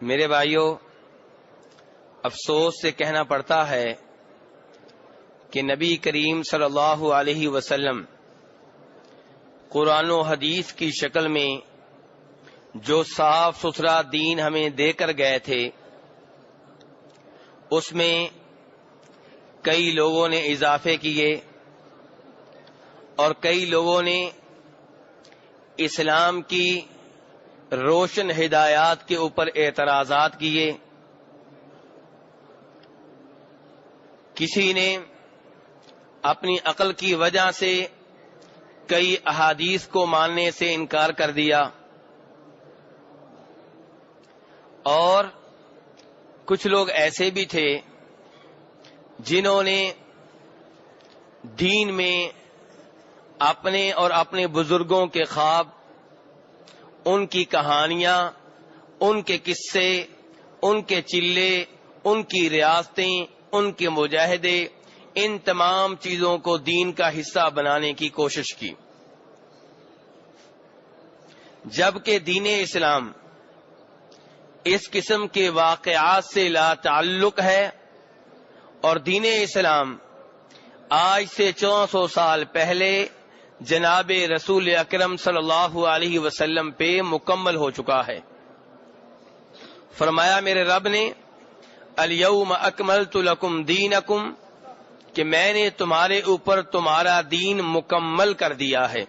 میرے بھائیوں، افسوس سے کہنا پڑتا ہے کہ نبی کریم صلی اللہ علیہ وسلم قرآن و حدیث کی شکل میں جو صاف ستھرا دین ہمیں دے کر گئے تھے، اس میں کئی لوگوں نے اضافے کیے اور کئی لوگوں نے اسلام کی روشن ہدایات کے اوپر اعتراضات کیے۔ کسی نے اپنی عقل کی وجہ سے کئی احادیث کو ماننے سے انکار کر دیا، اور کچھ لوگ ایسے بھی تھے جنہوں نے دین میں اپنے اور اپنے بزرگوں کے خواب، ان کی کہانیاں، ان کے قصے، ان کے چلے، ان کی ریاستیں، ان کے مجاہدے، ان تمام چیزوں کو دین کا حصہ بنانے کی کوشش کی، جبکہ دین اسلام اس قسم کے واقعات سے لا تعلق ہے، اور دین اسلام آج سے 400 سال پہلے جناب رسول اکرم صلی اللہ علیہ وسلم پہ مکمل ہو چکا ہے۔ فرمایا میرے رب نے الیوم اکملت لکم دینکم، کہ میں نے تمہارے اوپر تمہارا دین مکمل کر دیا ہے۔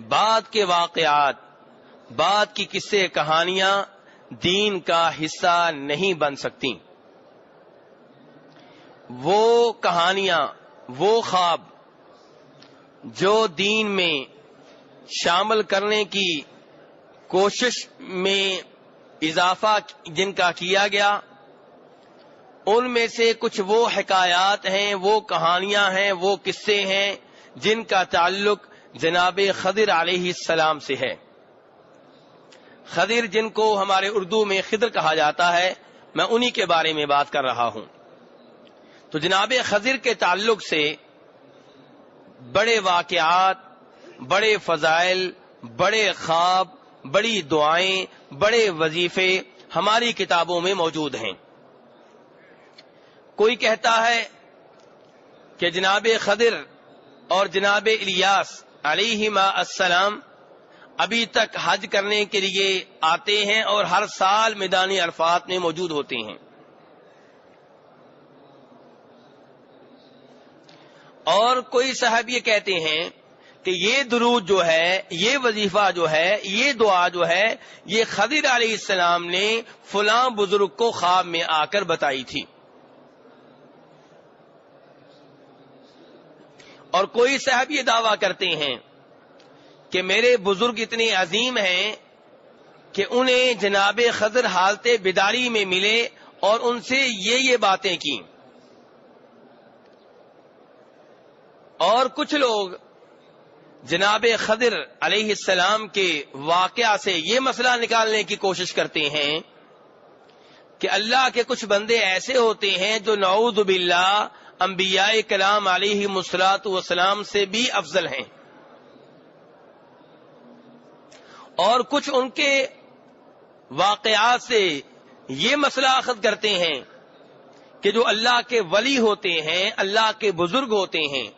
بعد کے واقعات، بعد کی قصے کہانیاں دین کا حصہ نہیں بن سکتی۔ وہ کہانیاں، وہ خواب جو دین میں شامل کرنے کی کوشش میں اضافہ جن کا کیا گیا، ان میں سے کچھ وہ حکایات ہیں، وہ کہانیاں ہیں، وہ قصے ہیں جن کا تعلق جناب خضر علیہ السلام سے ہے۔ خضر جن کو ہمارے اردو میں خضر کہا جاتا ہے، میں انہی کے بارے میں بات کر رہا ہوں۔ تو جناب خضر کے تعلق سے بڑے واقعات، بڑے فضائل، بڑے خواب، بڑی دعائیں، بڑے وظیفے ہماری کتابوں میں موجود ہیں۔ کوئی کہتا ہے کہ جناب خضر اور جناب الیاس علیہما السلام ابھی تک حج کرنے کے لیے آتے ہیں اور ہر سال میدان عرفات میں موجود ہوتے ہیں، اور کوئی صاحب یہ کہتے ہیں کہ یہ درود جو ہے، یہ وظیفہ جو ہے، یہ دعا جو ہے، یہ خضر علیہ السلام نے فلاں بزرگ کو خواب میں آ کر بتائی تھی۔ اور کوئی صاحب یہ دعویٰ کرتے ہیں کہ میرے بزرگ اتنے عظیم ہیں کہ انہیں جناب خضر حالت بیداری میں ملے اور ان سے یہ باتیں کی۔ اور کچھ لوگ جناب خضر علیہ السلام کے واقعہ سے یہ مسئلہ نکالنے کی کوشش کرتے ہیں کہ اللہ کے کچھ بندے ایسے ہوتے ہیں جو نعوذ باللہ انبیاء کلام علیہ الصلوۃ والسلام سے بھی افضل ہیں، اور کچھ ان کے واقعات سے یہ مسئلہ اخذ کرتے ہیں کہ جو اللہ کے ولی ہوتے ہیں، اللہ کے بزرگ ہوتے ہیں،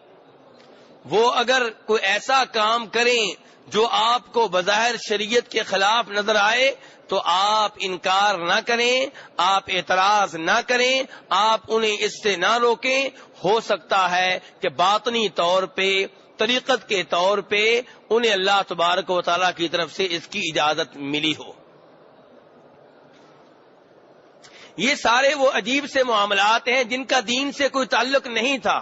وہ اگر کوئی ایسا کام کریں جو آپ کو بظاہر شریعت کے خلاف نظر آئے تو آپ انکار نہ کریں، آپ اعتراض نہ کریں، آپ انہیں اس سے نہ روکیں۔ ہو سکتا ہے کہ باطنی طور پہ، طریقت کے طور پہ انہیں اللہ تبارک و تعالیٰ کی طرف سے اس کی اجازت ملی ہو۔ یہ سارے وہ عجیب سے معاملات ہیں جن کا دین سے کوئی تعلق نہیں تھا،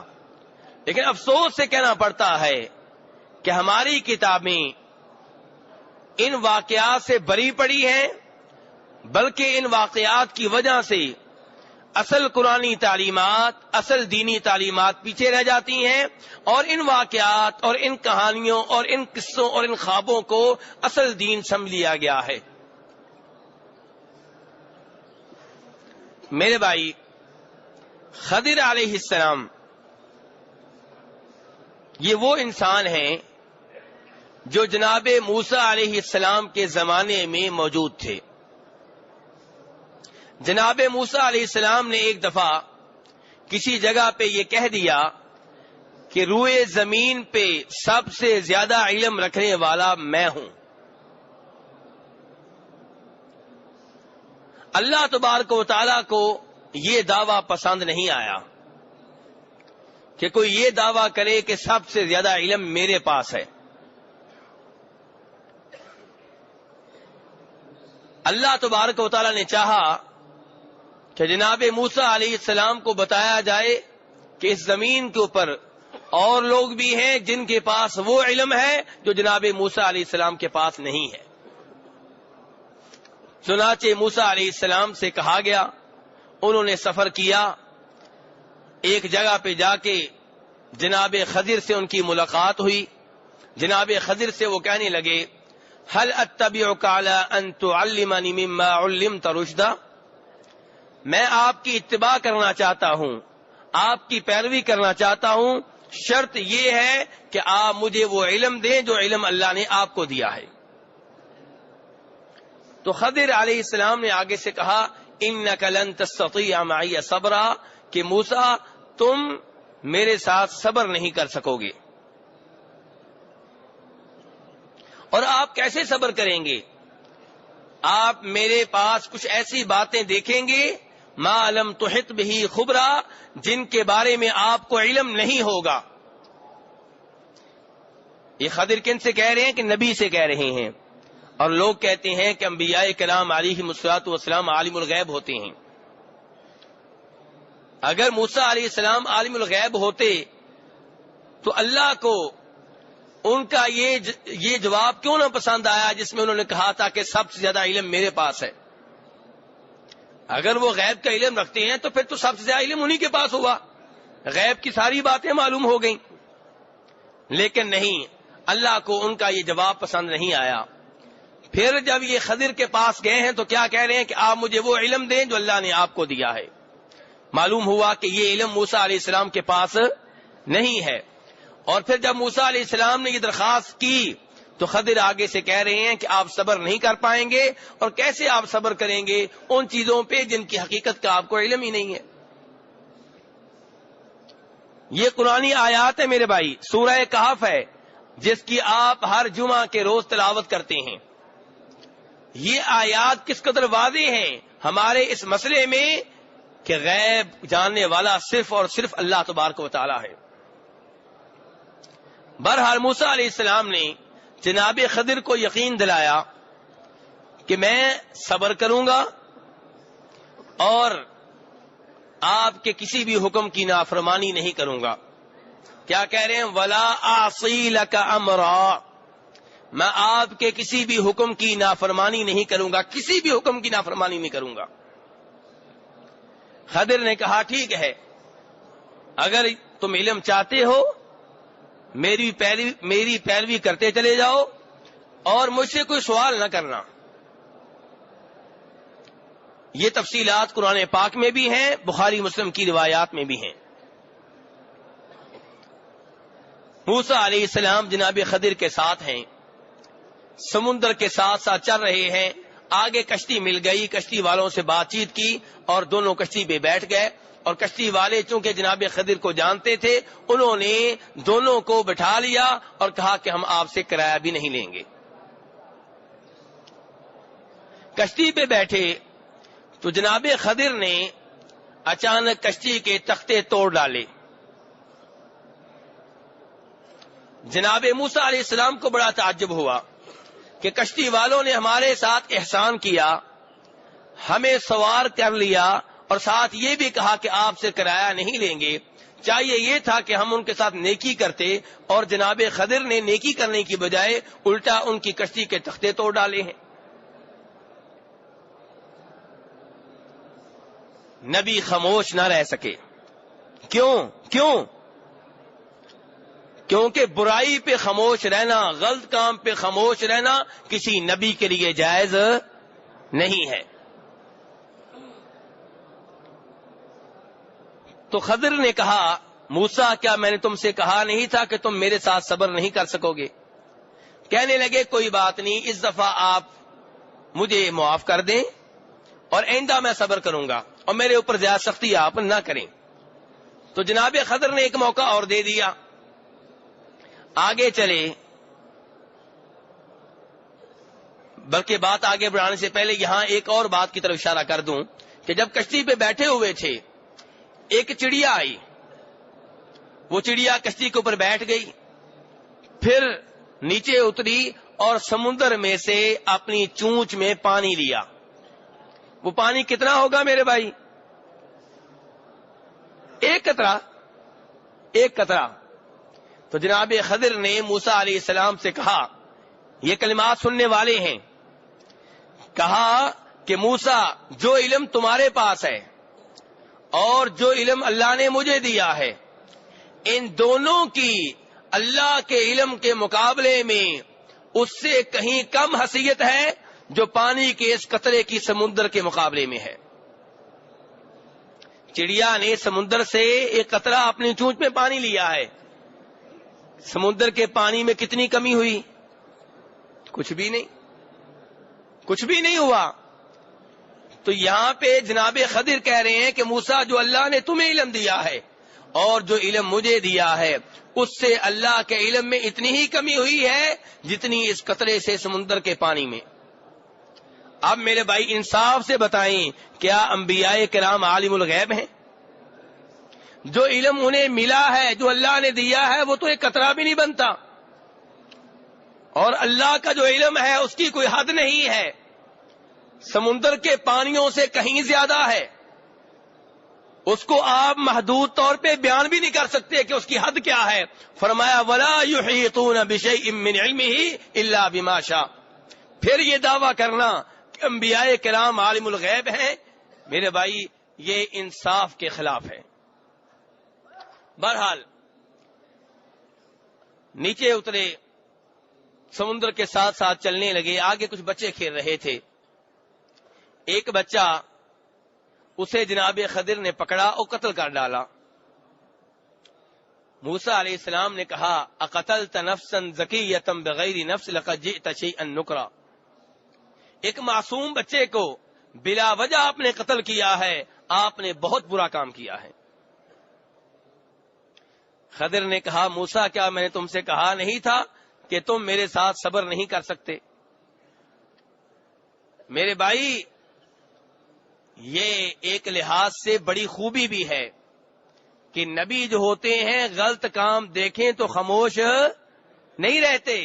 لیکن افسوس سے کہنا پڑتا ہے کہ ہماری کتابیں ان واقعات سے بری پڑی ہیں، بلکہ ان واقعات کی وجہ سے اصل قرآنی تعلیمات، اصل دینی تعلیمات پیچھے رہ جاتی ہیں، اور ان واقعات اور ان کہانیوں اور ان قصوں اور ان خوابوں کو اصل دین سمجھ لیا گیا ہے۔ میرے بھائی، خضر علیہ السلام یہ وہ انسان ہیں جو جناب موسیٰ علیہ السلام کے زمانے میں موجود تھے۔ جناب موسیٰ علیہ السلام نے ایک دفعہ کسی جگہ پہ یہ کہہ دیا کہ روئے زمین پہ سب سے زیادہ علم رکھنے والا میں ہوں. اللہ تبارک و تعالیٰ کو یہ دعویٰ پسند نہیں آیا کہ کوئی یہ دعویٰ کرے کہ سب سے زیادہ علم میرے پاس ہے. اللہ تبارک و تعالیٰ نے چاہا کہ جناب موسیٰ علیہ السلام کو بتایا جائے کہ اس زمین کے اوپر اور لوگ بھی ہیں جن کے پاس وہ علم ہے جو جناب موسیٰ علیہ السلام کے پاس نہیں ہے. چنانچہ موسیٰ علیہ السلام سے کہا گیا، انہوں نے سفر کیا، ایک جگہ پہ جا کے جناب خضر سے ان کی ملاقات ہوئی. جناب خضر سے وہ کہنے لگے، هل اتبعك على ان تعلمني مما علمت رشدا، میں آپ کی اتباع کرنا چاہتا ہوں، آپ کی پیروی کرنا چاہتا ہوں، شرط یہ ہے کہ آپ مجھے وہ علم دیں جو علم اللہ نے آپ کو دیا ہے. تو خضر علیہ السلام نے آگے سے کہا، انک لن تستطیع معی صبرا، کہ موسیٰ تم میرے ساتھ صبر نہیں کر سکو گے. اور آپ کیسے صبر کریں گے؟ آپ میرے پاس کچھ ایسی باتیں دیکھیں گے ما لم تحط بہ خبرا، جن کے بارے میں آپ کو علم نہیں ہوگا. یہ خضر کن سے کہہ رہے ہیں؟ کہ نبی سے کہہ رہے ہیں. اور لوگ کہتے ہیں کہ انبیاء کرام علیہم الصلوۃ والسلام عالم الغیب ہوتے ہیں. اگر موسیٰ علیہ السلام عالم الغیب ہوتے تو اللہ کو ان کا یہ جواب کیوں نہ پسند آیا جس میں انہوں نے کہا تھا کہ سب سے زیادہ علم میرے پاس ہے. اگر وہ غیب کا علم رکھتے ہیں تو پھر تو سب سے زیادہ علم انہی کے پاس ہوا، غیب کی ساری باتیں معلوم ہو گئیں. لیکن نہیں، اللہ کو ان کا یہ جواب پسند نہیں آیا. پھر جب یہ خضر کے پاس گئے ہیں تو کیا کہہ رہے ہیں کہ آپ مجھے وہ علم دیں جو اللہ نے آپ کو دیا ہے. معلوم ہوا کہ یہ علم موسیٰ علیہ السلام کے پاس نہیں ہے. اور پھر جب موسیٰ علیہ السلام نے یہ درخواست کی تو خضر آگے سے کہہ رہے ہیں کہ آپ صبر نہیں کر پائیں گے. اور کیسے آپ صبر کریں گے ان چیزوں پہ جن کی حقیقت کا آپ کو علم ہی نہیں ہے. یہ قرآنی آیات ہے میرے بھائی، سورہ کہف ہے جس کی آپ ہر جمعہ کے روز تلاوت کرتے ہیں. یہ آیات کس قدر واضح ہیں ہمارے اس مسئلے میں کہ غیب جاننے والا صرف اور صرف اللہ تبارک و تعالی ہے. بہرحال موسیٰ علیہ السلام نے جناب خضر کو یقین دلایا کہ میں صبر کروں گا اور آپ کے کسی بھی حکم کی نافرمانی نہیں کروں گا. کیا کہہ رہے ہیں؟ ولا اعصی لک امرا، میں آپ کے کسی بھی حکم کی نافرمانی نہیں کروں گا، کسی بھی حکم کی نافرمانی نہیں کروں گا. خضر نے کہا ٹھیک ہے، اگر تم علم چاہتے ہو میری پیروی کرتے چلے جاؤ اور مجھ سے کوئی سوال نہ کرنا. یہ تفصیلات قرآن پاک میں بھی ہیں، بخاری مسلم کی روایات میں بھی ہیں. موسیٰ علیہ السلام جناب خضر کے ساتھ ہیں، سمندر کے ساتھ ساتھ چل رہے ہیں. آگے کشتی مل گئی، کشتی والوں سے بات چیت کی اور دونوں کشتی پہ بیٹھ گئے. اور کشتی والے چونکہ جناب خضر کو جانتے تھے انہوں نے دونوں کو بٹھا لیا اور کہا کہ ہم آپ سے کرایہ بھی نہیں لیں گے. کشتی پہ بیٹھے تو جناب خضر نے اچانک کشتی کے تختے توڑ ڈالے. جناب موسیٰ علیہ السلام کو بڑا تعجب ہوا کہ کشتی والوں نے ہمارے ساتھ احسان کیا، ہمیں سوار کر لیا اور ساتھ یہ بھی کہا کہ آپ سے کرایہ نہیں لیں گے. چاہیے یہ تھا کہ ہم ان کے ساتھ نیکی کرتے، اور جناب خضر نے نیکی کرنے کی بجائے الٹا ان کی کشتی کے تختے توڑ ڈالے ہیں. نبی خاموش نہ رہ سکے. کیوں؟ کیونکہ برائی پہ خاموش رہنا، غلط کام پہ خاموش رہنا کسی نبی کے لیے جائز نہیں ہے. تو خضر نے کہا موسیٰ کیا میں نے تم سے کہا نہیں تھا کہ تم میرے ساتھ صبر نہیں کر سکو گے؟ کہنے لگے کوئی بات نہیں، اس دفعہ آپ مجھے معاف کر دیں اور آئندہ میں صبر کروں گا اور میرے اوپر زیادہ سختی آپ نہ کریں. تو جناب خضر نے ایک موقع اور دے دیا. آگے چلے، بلکہ بات آگے بڑھانے سے پہلے یہاں ایک اور بات کی طرف اشارہ کر دوں کہ جب کشتی پہ بیٹھے ہوئے تھے ایک چڑیا آئی. وہ چڑیا کشتی کے اوپر بیٹھ گئی، پھر نیچے اتری اور سمندر میں سے اپنی چونچ میں پانی لیا. وہ پانی کتنا ہوگا میرے بھائی؟ ایک قطرہ. ایک قطرہ. تو جناب خضر نے موسیٰ علیہ السلام سے کہا، یہ کلمات سننے والے ہیں، کہا کہ موسیٰ جو علم تمہارے پاس ہے اور جو علم اللہ نے مجھے دیا ہے، ان دونوں کی اللہ کے علم کے مقابلے میں اس سے کہیں کم حیثیت ہے جو پانی کے اس قطرے کی سمندر کے مقابلے میں ہے. چڑیا نے سمندر سے ایک قطرہ اپنی چونچ میں پانی لیا ہے. سمندر کے پانی میں کتنی کمی ہوئی؟ کچھ بھی نہیں، کچھ بھی نہیں ہوا. تو یہاں پہ جناب خضر کہہ رہے ہیں کہ موسیٰ جو اللہ نے تمہیں علم دیا ہے اور جو علم مجھے دیا ہے اس سے اللہ کے علم میں اتنی ہی کمی ہوئی ہے جتنی اس قطرے سے سمندر کے پانی میں. اب میرے بھائی انصاف سے بتائیں، کیا انبیاء کرام عالم الغیب ہیں؟ جو علم انہیں ملا ہے، جو اللہ نے دیا ہے، وہ تو ایک قطرہ بھی نہیں بنتا. اور اللہ کا جو علم ہے اس کی کوئی حد نہیں ہے، سمندر کے پانیوں سے کہیں زیادہ ہے. اس کو آپ محدود طور پہ بیان بھی نہیں کر سکتے کہ اس کی حد کیا ہے. فرمایا وَلَا يُحِيطُونَ بِشَيْءٍ مِّنْ عِلْمِهِ إِلَّا بِمَا شَاءَ. پھر یہ دعویٰ کرنا کہ انبیاء کرام عالم الغیب ہیں، میرے بھائی یہ انصاف کے خلاف ہے. بہرحال نیچے اترے، سمندر کے ساتھ ساتھ چلنے لگے. آگے کچھ بچے کھیل رہے تھے. ایک بچہ اسے جناب خضر نے پکڑا اور قتل کر ڈالا. موسیٰ علیہ السلام نے کہا اقتلت نفسا زکیۃ بغیر نفس لقد جئت شیئا نکرا. ایک معصوم بچے کو بلا وجہ آپ نے قتل کیا ہے، آپ نے بہت برا کام کیا ہے. خضر نے کہا موسیٰ کیا میں نے تم سے کہا نہیں تھا کہ تم میرے ساتھ صبر نہیں کر سکتے؟ میرے بھائی یہ ایک لحاظ سے بڑی خوبی بھی ہے کہ نبی جو ہوتے ہیں غلط کام دیکھیں تو خاموش نہیں رہتے.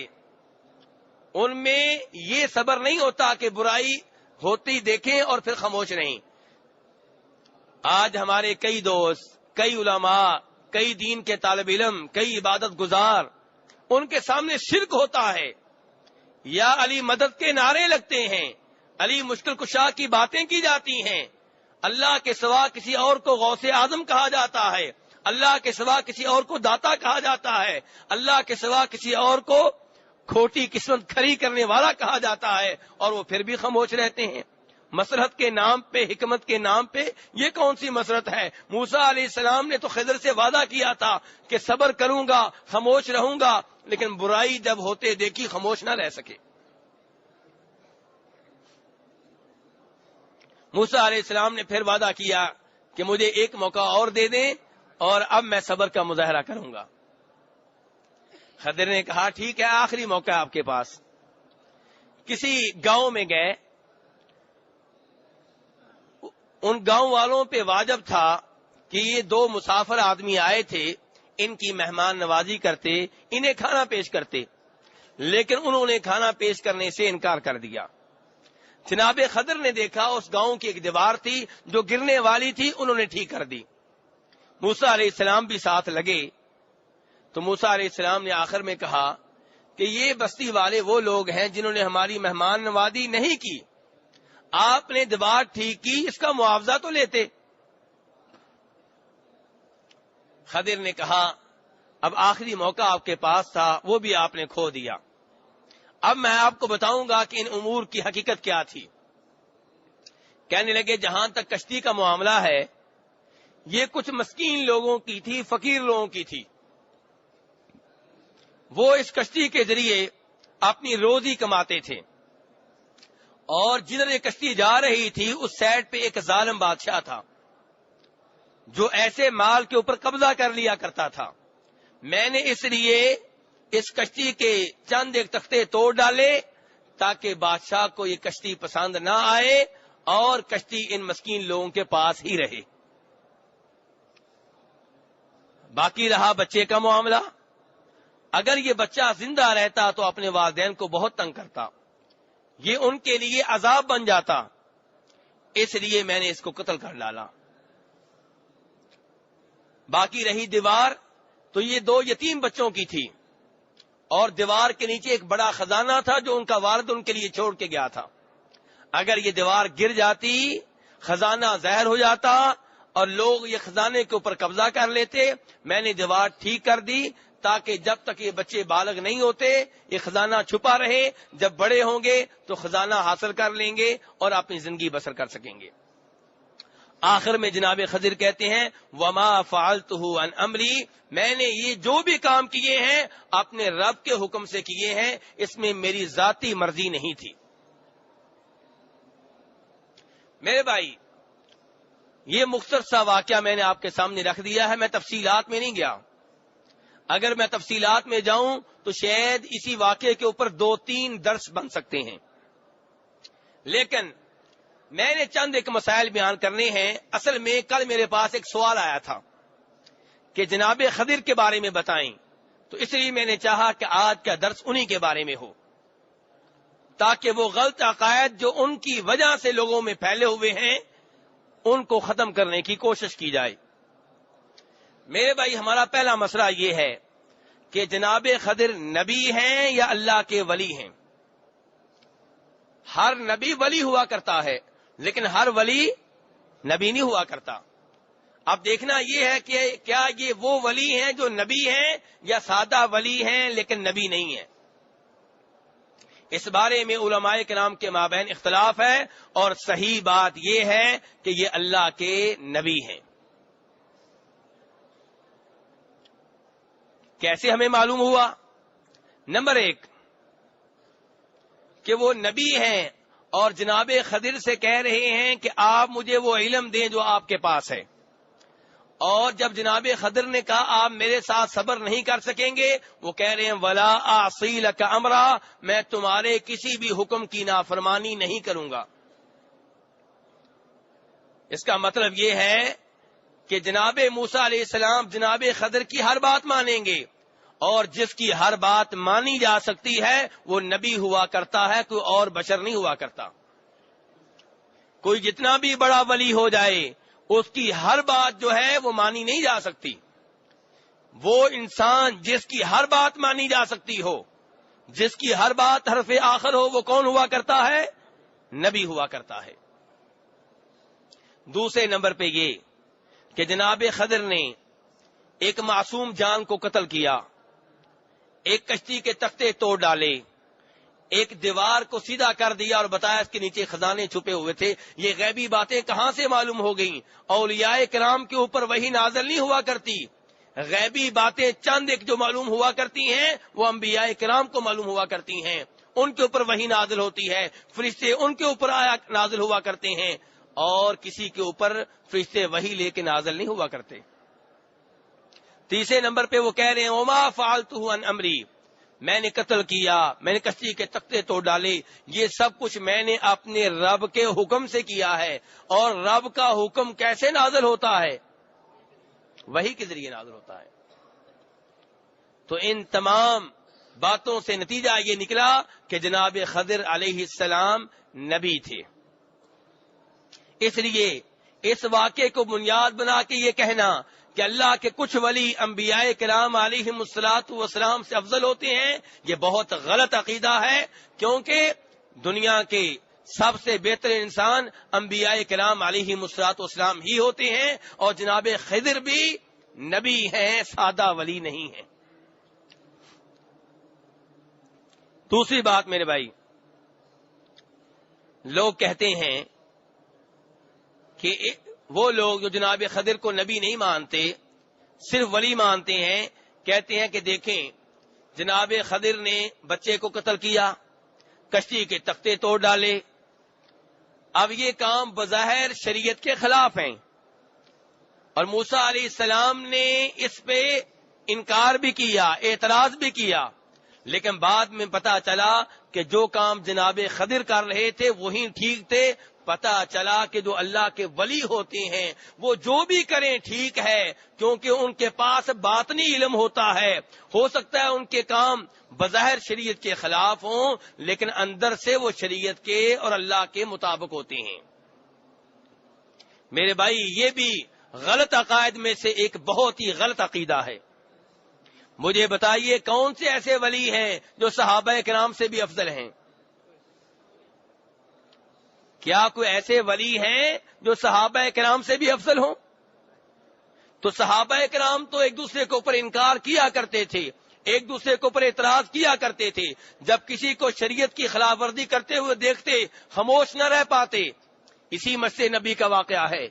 ان میں یہ صبر نہیں ہوتا کہ برائی ہوتی دیکھیں اور پھر خاموش نہیں. آج ہمارے کئی دوست، کئی علماء، کئی دین کے طالب علم، کئی عبادت گزار، ان کے سامنے شرک ہوتا ہے یا علی مدد کے نعرے لگتے ہیں، علی مشکل کشا کی باتیں کی جاتی ہیں، اللہ کے سوا کسی اور کو غوث اعظم کہا جاتا ہے، اللہ کے سوا کسی اور کو داتا کہا جاتا ہے، اللہ کے سوا کسی اور کو کھوٹی قسمت کھری کرنے والا کہا جاتا ہے، اور وہ پھر بھی خاموش رہتے ہیں. مسرت کے نام پہ، حکمت کے نام پہ یہ کون سی مسرت ہے؟ موسیٰ علیہ السلام نے تو خضر سے وعدہ کیا تھا کہ صبر کروں گا، خاموش رہوں گا، لیکن برائی جب ہوتے دیکھی خاموش نہ رہ سکے. موسیٰ علیہ السلام نے پھر وعدہ کیا کہ مجھے ایک موقع اور دے دیں اور اب میں صبر کا مظاہرہ کروں گا. خضر نے کہا ٹھیک ہے، آخری موقع آپ کے پاس. کسی گاؤں میں گئے، ان گاؤں والوں پہ واجب تھا کہ یہ دو مسافر آدمی آئے تھے، ان کی مہمان نوازی کرتے، انہیں کھانا پیش کرتے، لیکن انہوں نے کھانا پیش کرنے سے انکار کر دیا. جناب خضر نے دیکھا اس گاؤں کی ایک دیوار تھی جو گرنے والی تھی، انہوں نے ٹھیک کر دی. موسیٰ علیہ السلام بھی ساتھ لگے. تو موسیٰ علیہ السلام نے آخر میں کہا کہ یہ بستی والے وہ لوگ ہیں جنہوں نے ہماری مہمان نوازی نہیں کی، آپ نے دیوار ٹھیک کی، اس کا معاوضہ تو لیتے. خضر نے کہا اب آخری موقع آپ کے پاس تھا، وہ بھی آپ نے کھو دیا. اب میں آپ کو بتاؤں گا کہ ان امور کی حقیقت کیا تھی. کہنے لگے جہاں تک کشتی کا معاملہ ہے، یہ کچھ مسکین لوگوں کی تھی، فقیر لوگوں کی تھی. وہ اس کشتی کے ذریعے اپنی روزی کماتے تھے اور جدھر یہ کشتی جا رہی تھی اس سائڈ پہ ایک ظالم بادشاہ تھا جو ایسے مال کے اوپر قبضہ کر لیا کرتا تھا. میں نے اس لیے اس کشتی کے چند ایک تختے توڑ ڈالے تاکہ بادشاہ کو یہ کشتی پسند نہ آئے اور کشتی ان مسکین لوگوں کے پاس ہی رہے. باقی رہا بچے کا معاملہ. اگر یہ بچہ زندہ رہتا تو اپنے والدین کو بہت تنگ کرتا, یہ ان کے لیے عذاب بن جاتا, اس لیے میں نے اس کو قتل کر ڈالا. باقی رہی دیوار, تو یہ 2 یتیم بچوں کی تھی اور دیوار کے نیچے ایک بڑا خزانہ تھا جو ان کا والد ان کے لیے چھوڑ کے گیا تھا. اگر یہ دیوار گر جاتی, خزانہ زہر ہو جاتا اور لوگ یہ خزانے کے اوپر قبضہ کر لیتے. میں نے دیوار ٹھیک کر دی تاکہ جب تک یہ بچے بالغ نہیں ہوتے یہ خزانہ چھپا رہے, جب بڑے ہوں گے تو خزانہ حاصل کر لیں گے اور اپنی زندگی بسر کر سکیں گے. آخر میں جناب خضر کہتے ہیں وما فعلته عن امری, میں نے یہ جو بھی کام کیے ہیں اپنے رب کے حکم سے کیے ہیں, اس میں میری ذاتی مرضی نہیں تھی. میرے بھائی, یہ مختصر سا واقعہ میں نے آپ کے سامنے رکھ دیا ہے, میں تفصیلات میں نہیں گیا. اگر میں تفصیلات میں جاؤں تو شاید اسی واقعے کے اوپر 2-3 درس بن سکتے ہیں, لیکن میں نے چند ایک مسائل بیان کرنے ہیں. اصل میں کل میرے پاس ایک سوال آیا تھا کہ جناب خضر کے بارے میں بتائیں, تو اس لیے میں نے چاہا کہ آج کا درس انہی کے بارے میں ہو تاکہ وہ غلط عقائد جو ان کی وجہ سے لوگوں میں پھیلے ہوئے ہیں ان کو ختم کرنے کی کوشش کی جائے. میرے بھائی, ہمارا پہلا مسئلہ یہ ہے کہ جناب خضر نبی ہیں یا اللہ کے ولی ہیں. ہر نبی ولی ہوا کرتا ہے لیکن ہر ولی نبی نہیں ہوا کرتا. اب دیکھنا یہ ہے کہ کیا یہ وہ ولی ہیں جو نبی ہیں یا سادہ ولی ہیں لیکن نبی نہیں ہیں. اس بارے میں علماء کرام کے مابین اختلاف ہے اور صحیح بات یہ ہے کہ یہ اللہ کے نبی ہیں. کیسے ہمیں معلوم ہوا؟ نمبر 1 کہ وہ نبی ہیں اور جناب خضر سے کہہ رہے ہیں کہ آپ مجھے وہ علم دیں جو آپ کے پاس ہے, اور جب جناب خضر نے کہا آپ میرے ساتھ صبر نہیں کر سکیں گے, وہ کہہ رہے ہیں ولا اعصی لک امرا, میں تمہارے کسی بھی حکم کی نافرمانی نہیں کروں گا. اس کا مطلب یہ ہے کہ جناب موسیٰ علیہ السلام جناب خضر کی ہر بات مانیں گے, اور جس کی ہر بات مانی جا سکتی ہے وہ نبی ہوا کرتا ہے, کوئی اور بشر نہیں ہوا کرتا. کوئی جتنا بھی بڑا ولی ہو جائے اس کی ہر بات جو ہے وہ مانی نہیں جا سکتی. وہ انسان جس کی ہر بات مانی جا سکتی ہو, جس کی ہر بات حرف آخر ہو, وہ کون ہوا کرتا ہے؟ نبی ہوا کرتا ہے. دوسرے نمبر پہ یہ کہ جناب خضر نے ایک معصوم جان کو قتل کیا, ایک کشتی کے تختے توڑ ڈالے, ایک دیوار کو سیدھا کر دیا اور بتایا اس کے نیچے خزانے چھپے ہوئے تھے. یہ غیبی باتیں کہاں سے معلوم ہو گئیں؟ اولیاء کرام کے اوپر وحی نازل نہیں ہوا کرتی. غیبی باتیں چند ایک جو معلوم ہوا کرتی ہیں وہ انبیاء کرام کو معلوم ہوا کرتی ہیں, ان کے اوپر وحی نازل ہوتی ہے, فرشتے ان کے اوپر آیا نازل ہوا کرتے ہیں, اور کسی کے اوپر فرشتے وحی لے کے نازل نہیں ہوا کرتے. تیسرے نمبر پہ وہ کہہ رہے ہیں وما فعلته عن امری, میں نے قتل کیا, میں نے کشتی کے تختے توڑ ڈالے, یہ سب کچھ میں نے اپنے رب کے حکم سے کیا ہے. اور رب کا حکم کیسے نازل ہوتا ہے؟ وحی کے ذریعے نازل ہوتا ہے. تو ان تمام باتوں سے نتیجہ یہ نکلا کہ جناب خضر علیہ السلام نبی تھے. اس لیے اس واقعے کو بنیاد بنا کے یہ کہنا کہ اللہ کے کچھ ولی انبیاء کرام علیہم الصلوۃ والسلام سے افضل ہوتے ہیں, یہ بہت غلط عقیدہ ہے, کیونکہ دنیا کے سب سے بہتر انسان انبیاء کرام علیہم الصلوۃ والسلام ہی ہوتے ہیں, اور جناب خضر بھی نبی ہیں, سادہ ولی نہیں ہیں. دوسری بات میرے بھائی, لوگ کہتے ہیں کہ وہ لوگ جو جناب خضر کو نبی نہیں مانتے, صرف ولی مانتے ہیں, کہتے ہیں کہ دیکھیں جناب خضر نے بچے کو قتل کیا, کشتی کے تختے توڑ ڈالے, اب یہ کام بظاہر شریعت کے خلاف ہیں، اور موسیٰ علیہ السلام نے اس پہ انکار بھی کیا، اعتراض بھی کیا، لیکن بعد میں پتا چلا کہ جو کام جناب خضر کر رہے تھے وہی ٹھیک تھے۔ پتا چلا کہ جو اللہ کے ولی ہوتے ہیں وہ جو بھی کریں ٹھیک ہے، کیونکہ ان کے پاس باطنی علم ہوتا ہے۔ ہو سکتا ہے ان کے کام بظاہر شریعت کے خلاف ہوں، لیکن اندر سے وہ شریعت کے اور اللہ کے مطابق ہوتے ہیں۔ میرے بھائی، یہ بھی غلط عقائد میں سے ایک بہت ہی غلط عقیدہ ہے۔ مجھے بتائیے کون سے ایسے ولی ہیں جو صحابہ کرام سے بھی افضل ہیں؟ کیا کوئی ایسے ولی ہیں جو صحابہ کرام سے بھی افضل ہوں؟ تو صحابہ کرام تو ایک دوسرے کے اوپر انکار کیا کرتے تھے، ایک دوسرے کے اوپر اعتراض کیا کرتے تھے۔ جب کسی کو شریعت کی خلاف ورزی کرتے ہوئے دیکھتے خاموش نہ رہ پاتے۔ اسی مسجد نبی کا واقعہ ہے،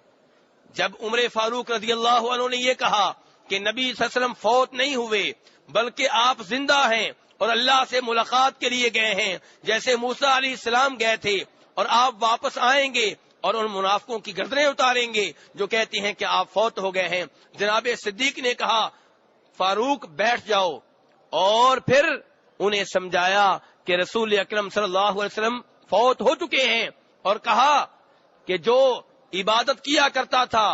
جب عمر فاروق رضی اللہ عنہ نے یہ کہا کہ نبی صلی اللہ علیہ وسلم فوت نہیں ہوئے بلکہ آپ زندہ ہیں اور اللہ سے ملاقات کے لیے گئے ہیں، جیسے موسیٰ علیہ السلام گئے تھے، اور آپ واپس آئیں گے اور ان منافقوں کی گردنیں اتاریں گے جو کہتے ہیں کہ آپ فوت ہو گئے ہیں۔ جناب صدیق نے کہا فاروق بیٹھ جاؤ، اور پھر انہیں سمجھایا کہ رسول اکرم صلی اللہ علیہ وسلم فوت ہو چکے ہیں، اور کہا کہ جو عبادت کیا کرتا تھا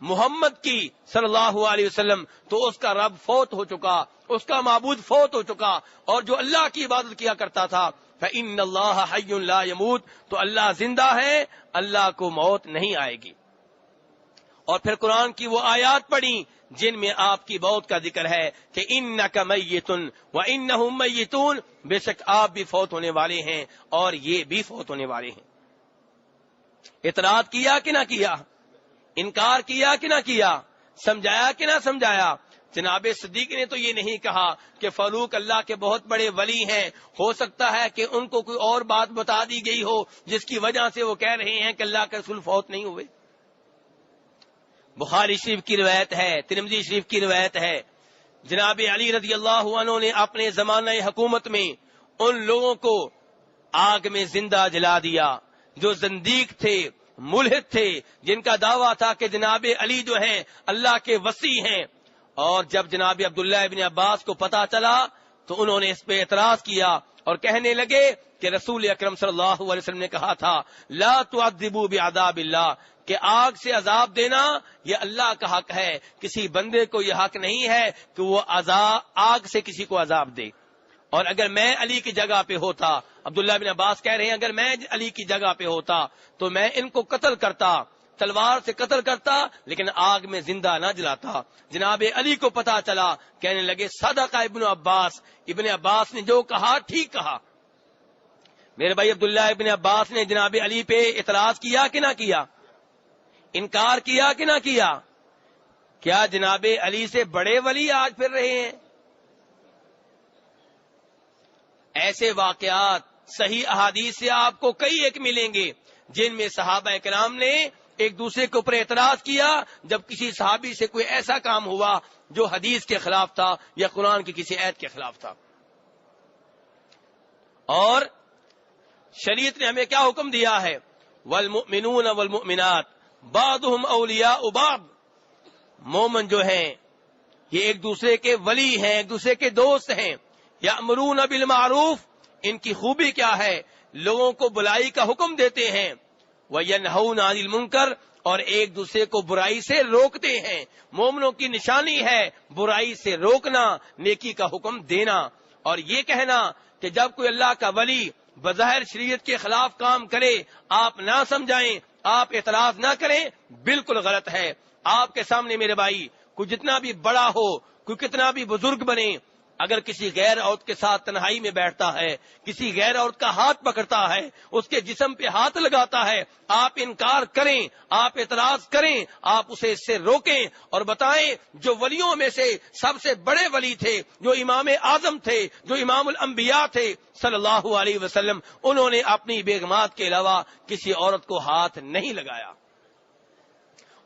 محمد کی صلی اللہ علیہ وسلم تو اس کا رب فوت ہو چکا، اس کا معبود فوت ہو چکا، اور جو اللہ کی عبادت کیا کرتا تھا فَإِنَّ اللَّهَ حَيٌّ لَا يَمُوتُ، تو اللہ زندہ ہے، اللہ کو موت نہیں آئے گی۔ اور پھر قرآن کی وہ آیات پڑھی جن میں آپ کی موت کا ذکر ہے کہ إِنَّكَ مَيِّتٌ وَإِنَّهُمْ مَيِّتُونَ، بے شک آپ بھی فوت ہونے والے ہیں اور یہ بھی فوت ہونے والے ہیں۔ اعتراض کیا کہ نہ کیا؟ انکار کیا کہ نہ کیا؟ سمجھایا کہ نہ سمجھایا؟ جناب صدیق نے تو یہ نہیں کہا کہ فاروق اللہ کے بہت بڑے ولی ہیں، ہو سکتا ہے کہ ان کو کوئی اور بات بتا دی گئی ہو جس کی وجہ سے وہ کہہ رہے ہیں کہ اللہ کے رسول فوت نہیں ہوئے۔ بخاری شریف کی روایت ہے، ترمذی شریف کی روایت ہے، جناب علی رضی اللہ عنہ نے اپنے زمانہ حکومت میں ان لوگوں کو آگ میں زندہ جلا دیا جو زندیق تھے، ملحد تھے، جن کا دعویٰ تھا کہ جناب علی جو ہیں اللہ کے وصی ہیں۔ اور جب جناب عبداللہ ابن عباس کو پتا چلا تو انہوں نے اس پہ اعتراض کیا اور کہنے لگے کہ رسول اکرم صلی اللہ علیہ وسلم نے کہا تھا لا تعذبوا بعذاب اللہ، کہ آگ سے عذاب دینا یہ اللہ کا حق ہے، کسی بندے کو یہ حق نہیں ہے کہ وہ آگ سے کسی کو عذاب دے۔ اور اگر میں علی کی جگہ پہ ہوتا، عبداللہ بن عباس کہہ رہے ہیں، اگر میں علی کی جگہ پہ ہوتا تو میں ان کو قتل کرتا، تلوار سے قتل کرتا، لیکن آگ میں زندہ نہ جلاتا۔ جناب علی کو پتا چلا، کہنے لگے صدق ابن عباس، ابن عباس نے جو کہا ٹھیک کہا۔ میرے بھائی، عبداللہ ابن عباس نے جناب علی پہ اعتراض کیا کہ نہ کیا؟ انکار کیا کہ نہ کیا؟ کیا جناب علی سے بڑے ولی آج پھر رہے ہیں؟ ایسے واقعات صحیح احادیث سے آپ کو کئی ایک ملیں گے جن میں صحابہ کرام نے ایک دوسرے کے اوپر اعتراض کیا جب کسی صحابی سے کوئی ایسا کام ہوا جو حدیث کے خلاف تھا یا قرآن کی کسی آیت کے خلاف تھا۔ اور شریعت نے ہمیں کیا حکم دیا ہے؟ والمؤمنون والمؤمنات بعضهم اولیاء بعض، مومن جو ہیں یہ ایک دوسرے کے ولی ہیں، ایک دوسرے کے دوست ہیں۔ یأمرون بالمعروف، ان کی خوبی کیا ہے؟ لوگوں کو بلائی کا حکم دیتے ہیں۔ وینہون عن المنکر، اور ایک دوسرے کو برائی سے روکتے ہیں۔ مومنوں کی نشانی ہے برائی سے روکنا، نیکی کا حکم دینا۔ اور یہ کہنا کہ جب کوئی اللہ کا ولی بظاہر شریعت کے خلاف کام کرے آپ نہ سمجھائیں، آپ اعتراض نہ کریں، بالکل غلط ہے۔ آپ کے سامنے میرے بھائی کوئی جتنا بھی بڑا ہو، کوئی کتنا بھی بزرگ بنے، اگر کسی غیر عورت کے ساتھ تنہائی میں بیٹھتا ہے، کسی غیر عورت کا ہاتھ پکڑتا ہے، اس کے جسم پہ ہاتھ لگاتا ہے، آپ انکار کریں، آپ اعتراض کریں، آپ اسے اس سے روکیں اور بتائیں جو ولیوں میں سے سب سے بڑے ولی تھے، جو امام اعظم تھے، جو امام الانبیاء تھے صلی اللہ علیہ وسلم، انہوں نے اپنی بیگمات کے علاوہ کسی عورت کو ہاتھ نہیں لگایا۔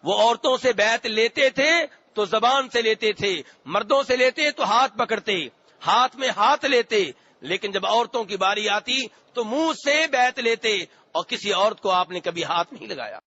وہ عورتوں سے بیعت لیتے تھے تو زبان سے لیتے تھے، مردوں سے لیتے تو ہاتھ پکڑتے، ہاتھ میں ہاتھ لیتے، لیکن جب عورتوں کی باری آتی تو منہ سے بیعت لیتے اور کسی عورت کو آپ نے کبھی ہاتھ نہیں لگایا.